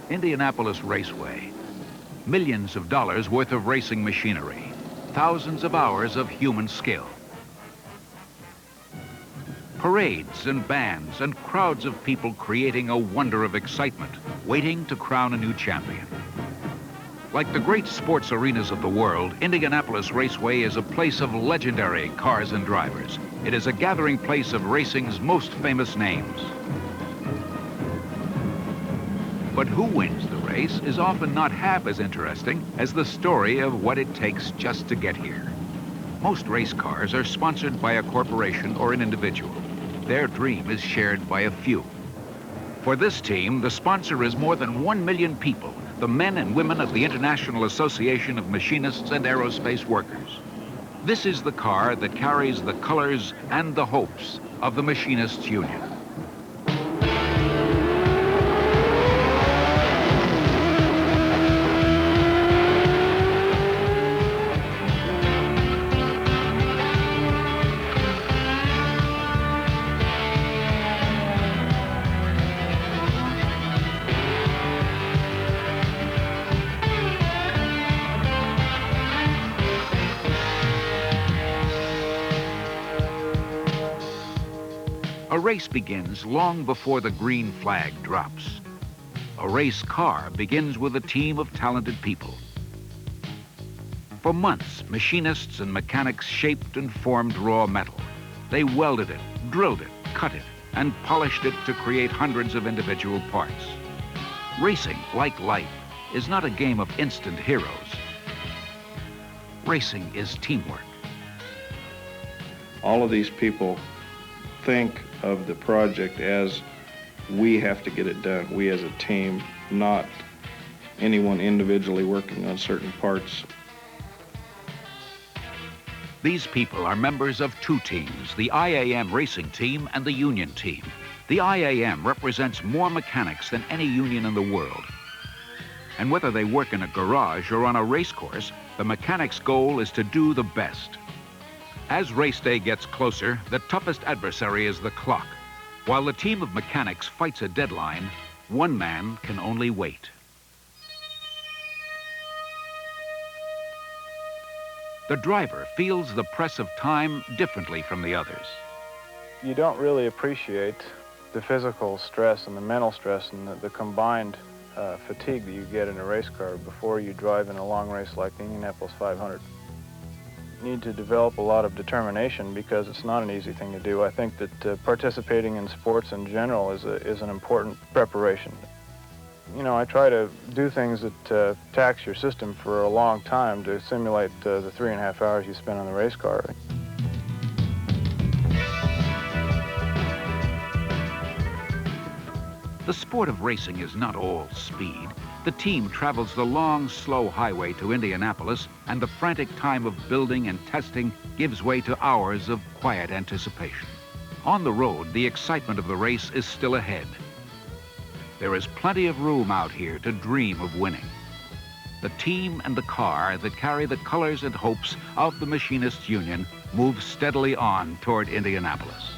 Indianapolis Raceway. Millions of dollars worth of racing machinery. Thousands of hours of human skill. Parades and bands and crowds of people creating a wonder of excitement, waiting to crown a new champion. Like the great sports arenas of the world, Indianapolis Raceway is a place of legendary cars and drivers. It is a gathering place of racing's most famous names. But who wins the race is often not half as interesting as the story of what it takes just to get here. Most race cars are sponsored by a corporation or an individual. Their dream is shared by a few. For this team, the sponsor is more than 1 million people, the men and women of the International Association of Machinists and Aerospace Workers. This is the car that carries the colors and the hopes of the Machinists Union. A race begins long before the green flag drops. A race car begins with a team of talented people. For months, machinists and mechanics shaped and formed raw metal. They welded it, drilled it, cut it, and polished it to create hundreds of individual parts. Racing, like life, is not a game of instant heroes. Racing is teamwork. All of these people think of the project as we have to get it done, we as a team, not anyone individually working on certain parts. These people are members of two teams, the IAM racing team and the union team. The IAM represents more mechanics than any union in the world. And whether they work in a garage or on a race course, the mechanics' goal is to do the best. As race day gets closer, the toughest adversary is the clock. While the team of mechanics fights a deadline, one man can only wait. The driver feels the press of time differently from the others. You don't really appreciate the physical stress and the mental stress and the combined fatigue that you get in a race car before you drive in a long race like the Indianapolis 500. You need to develop a lot of determination because it's not an easy thing to do. I think that participating in sports in general is an important preparation. You know, I try to do things that tax your system for a long time to simulate the 3.5 hours you spend on the race car. The sport of racing is not all speed. The team travels the long, slow highway to Indianapolis, and the frantic time of building and testing gives way to hours of quiet anticipation. On the road, the excitement of the race is still ahead. There is plenty of room out here to dream of winning. The team and the car that carry the colors and hopes of the Machinists Union move steadily on toward Indianapolis.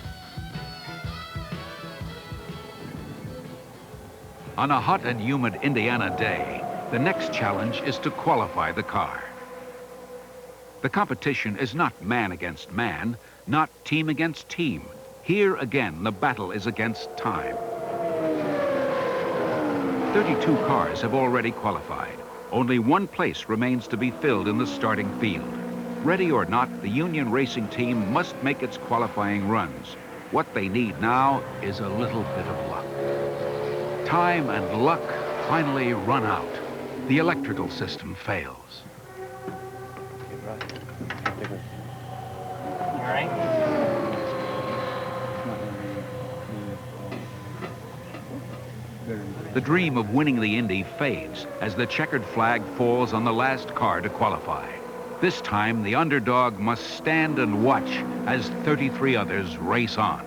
On a hot and humid Indiana day, the next challenge is to qualify the car. The competition is not man against man, not team against team. Here again, the battle is against time. 32 cars have already qualified. Only one place remains to be filled in the starting field. Ready or not, the Union Racing Team must make its qualifying runs. What they need now is a little bit of luck. Time and luck finally run out. The electrical system fails. All right. The dream of winning the Indy fades as the checkered flag falls on the last car to qualify. This time, the underdog must stand and watch as 33 others race on.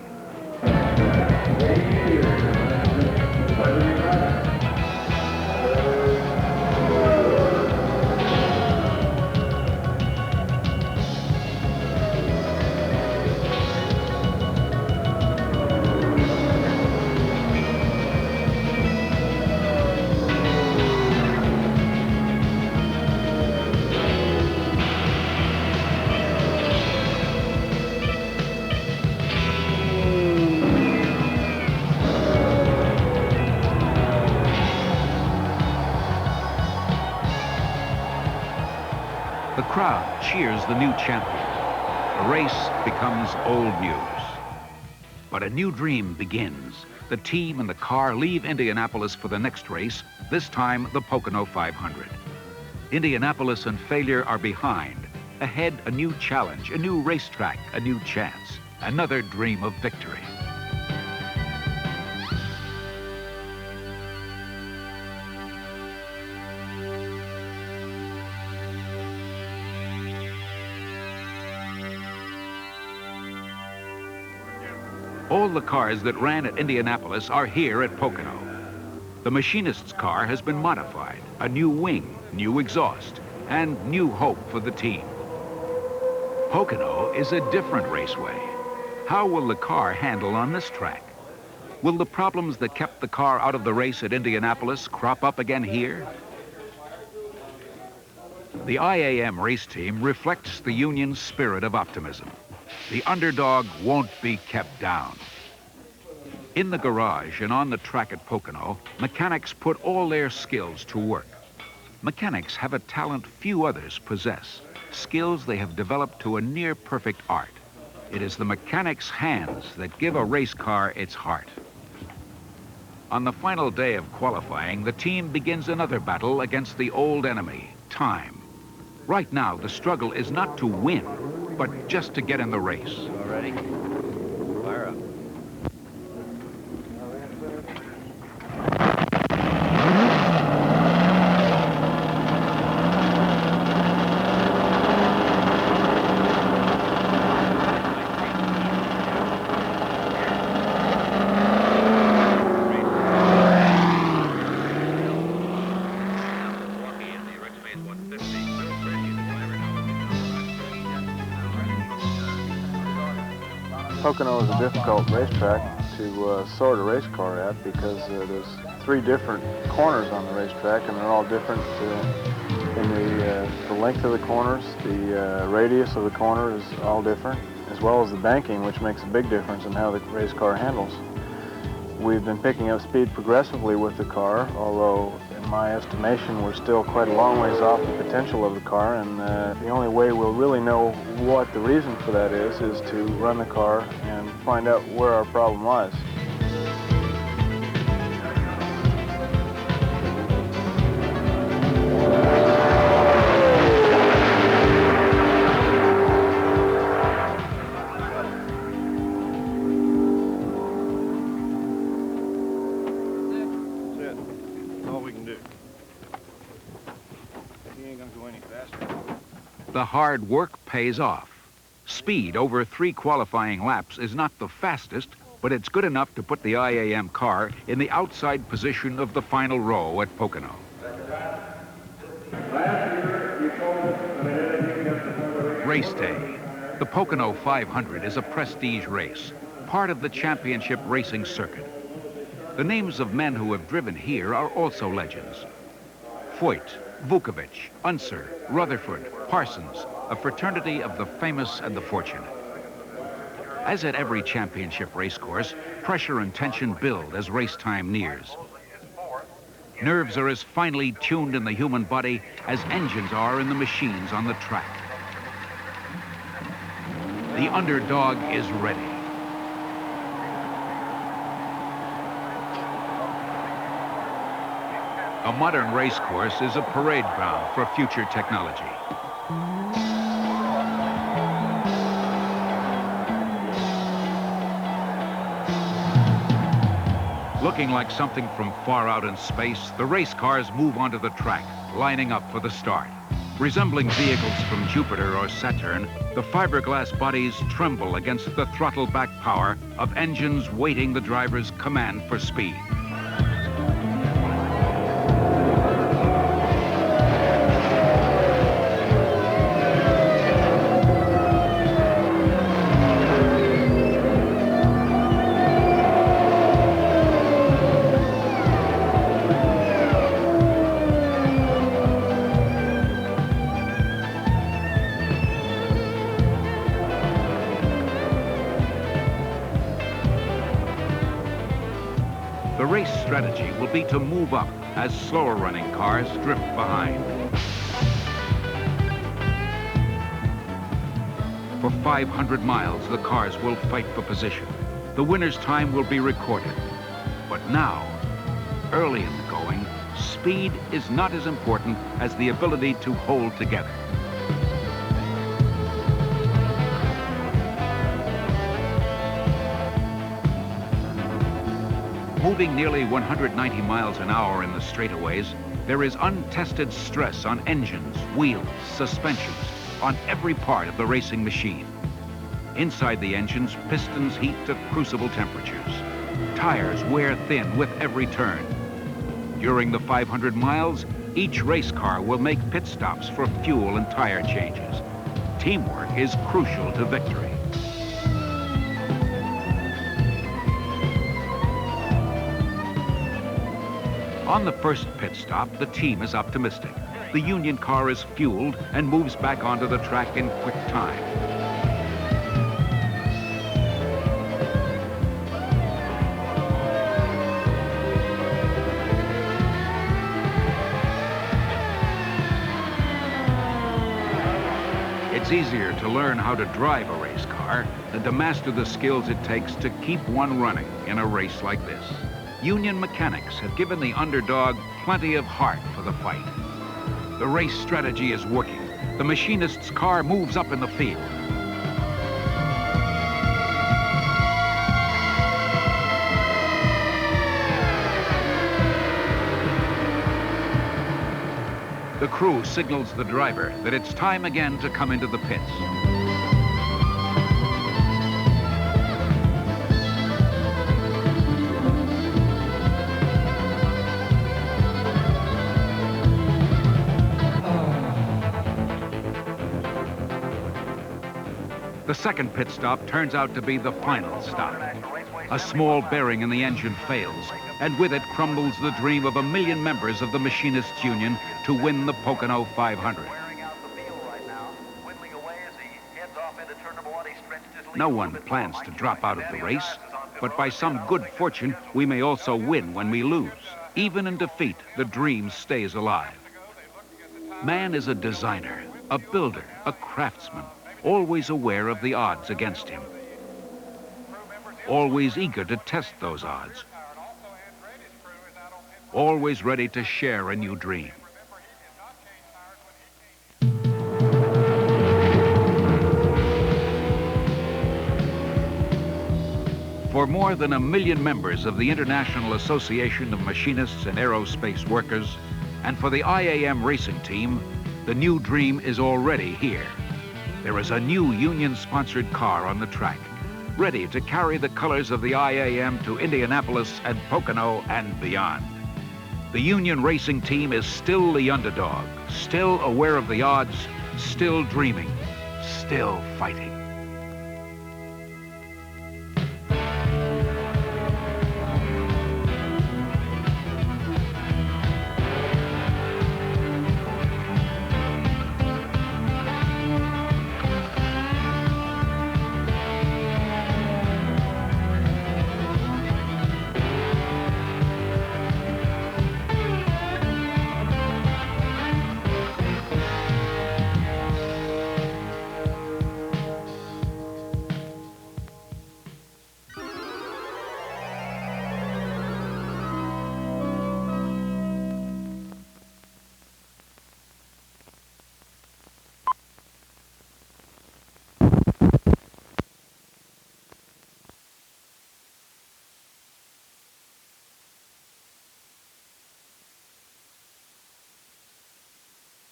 The crowd cheers the new champion. The race becomes old news. But a new dream begins. The team and the car leave Indianapolis for the next race, this time the Pocono 500. Indianapolis and failure are behind. Ahead, a new challenge, a new racetrack, a new chance, another dream of victory. All the cars that ran at Indianapolis are here at Pocono. The machinist's car has been modified, a new wing, new exhaust, and new hope for the team. Pocono is a different raceway. How will the car handle on this track? Will the problems that kept the car out of the race at Indianapolis crop up again here? The IAM race team reflects the union's spirit of optimism. The underdog won't be kept down. In the garage and on the track at Pocono, mechanics put all their skills to work. Mechanics have a talent few others possess, skills they have developed to a near-perfect art. It is the mechanic's hands that give a race car its heart. On the final day of qualifying, the team begins another battle against the old enemy, time. Right now, the struggle is not to win, but just to get in the race. All ready? Fire up. Pocono is a difficult racetrack to sort a race car at because there's 3 different corners on the racetrack, and they're all different in the length of the corners. The radius of the corner is all different, as well as the banking, which makes a big difference in how the race car handles. We've been picking up speed progressively with the car, although in my estimation we're still quite a long ways off the potential of the car, and the only way we'll really know what the reason for that is to run the car and find out where our problem lies. The hard work pays off. Speed over 3 qualifying laps is not the fastest, but it's good enough to put the IAM car in the outside position of the final row at Pocono. Race day. The Pocono 500 is a prestige race, part of the championship racing circuit. The names of men who have driven here are also legends. Foyt, Vukovic, Unser, Rutherford, Parsons, a fraternity of the famous and the fortunate. As at every championship racecourse, pressure and tension build as race time nears. Nerves are as finely tuned in the human body as engines are in the machines on the track. The underdog is ready. A modern racecourse is a parade ground for future technology. Looking like something from far out in space, the race cars move onto the track, lining up for the start. Resembling vehicles from Jupiter or Saturn, the fiberglass bodies tremble against the throttle-back power of engines waiting the driver's command for speed. The race strategy will be to move up as slower running cars drift behind. For 500 miles, the cars will fight for position. The winner's time will be recorded. But now, early in the going, speed is not as important as the ability to hold together. Moving nearly 190 miles an hour in the straightaways, there is untested stress on engines, wheels, suspensions, on every part of the racing machine. Inside the engines, pistons heat to crucible temperatures. Tires wear thin with every turn. During the 500 miles, each race car will make pit stops for fuel and tire changes. Teamwork is crucial to victory. On the first pit stop, the team is optimistic. The Union car is fueled and moves back onto the track in quick time. It's easier to learn how to drive a race car than to master the skills it takes to keep one running in a race like this. Union mechanics have given the Underdog plenty of heart for the fight. The race strategy is working. The machinist's car moves up in the field. The crew signals the driver that it's time again to come into the pits. The second pit stop turns out to be the final stop. A small bearing in the engine fails, and with it crumbles the dream of 1 million members of the Machinists' Union to win the Pocono 500. No one plans to drop out of the race, but by some good fortune, we may also win when we lose. Even in defeat, the dream stays alive. Man is a designer, a builder, a craftsman, always aware of the odds against him, always eager to test those odds, always ready to share a new dream. For more than 1 million members of the International Association of Machinists and Aerospace Workers, and for the IAM racing team, the new dream is already here. There is a new union-sponsored car on the track, ready to carry the colors of the IAM to Indianapolis and Pocono and beyond. The Union racing team is still the underdog, still aware of the odds, still dreaming, still fighting.